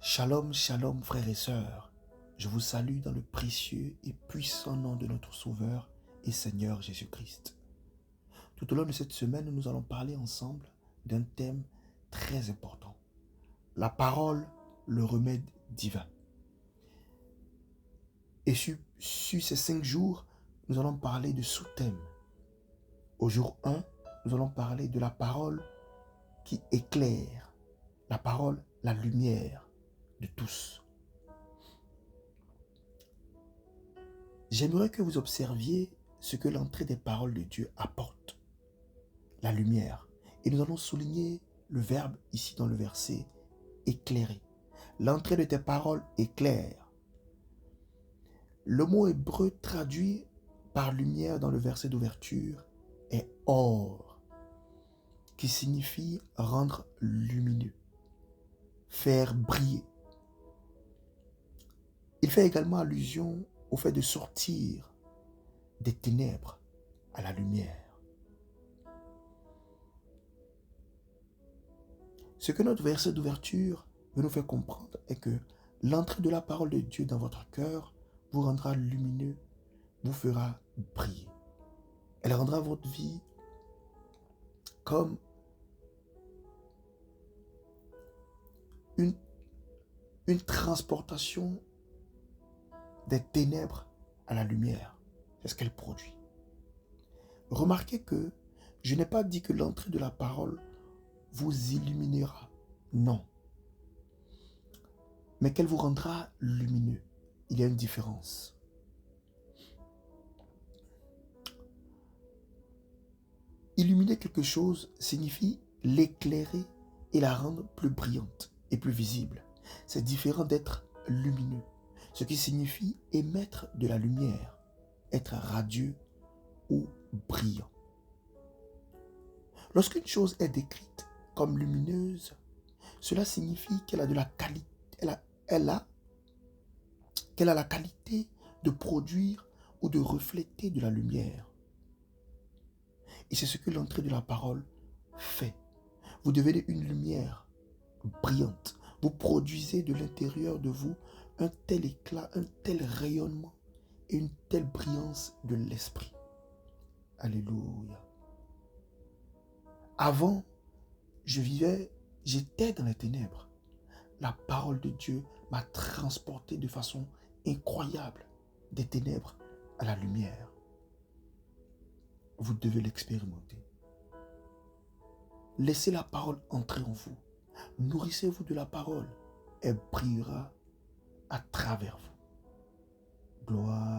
Shalom, shalom frères et sœurs. Je vous salue dans le précieux et puissant nom de notre Sauveur et Seigneur Jésus-Christ. Tout au long de cette semaine, nous allons parler ensemble d'un thème très important. La parole, le remède divin. Et sur ces 5 jours, nous allons parler de sous-thèmes. Au jour 1, nous allons parler de la parole qui éclaire. La parole, la lumière de tous. J'aimerais que vous observiez ce que l'entrée des paroles de Dieu apporte. La lumière. Et nous allons souligner le verbe ici dans le verset éclairer. L'entrée de tes paroles éclaire. Le mot hébreu traduit par lumière dans le verset d'ouverture est or, qui signifie rendre lumineux, faire briller. Il fait également allusion au fait de sortir des ténèbres à la lumière. Ce que notre verset d'ouverture veut nous faire comprendre est que l'entrée de la parole de Dieu dans votre cœur vous rendra lumineux, vous fera briller. Elle rendra votre vie comme une transportation des ténèbres à la lumière. C'est ce qu'elle produit. Remarquez que je n'ai pas dit que l'entrée de la parole vous illuminera. Non. Mais qu'elle vous rendra lumineux. Il y a une différence. Illuminer quelque chose signifie l'éclairer et la rendre plus brillante et plus visible. C'est différent d'être lumineux, ce qui signifie émettre de la lumière, être radieux ou brillant. Lorsqu'une chose est décrite comme lumineuse, cela signifie qu'elle a de la qualité, qu'elle a la qualité de produire ou de refléter de la lumière. Et c'est ce que l'entrée de la parole fait. Vous devenez une lumière brillante. Vous produisez de l'intérieur de vous un tel éclat, un tel rayonnement et une telle brillance de l'esprit. Alléluia. Avant, j'étais dans les ténèbres. La parole de Dieu m'a transporté de façon incroyable des ténèbres à la lumière. Vous devez l'expérimenter. Laissez la parole entrer en vous. Nourrissez-vous de la parole. Elle brillera à travers vous. Gloire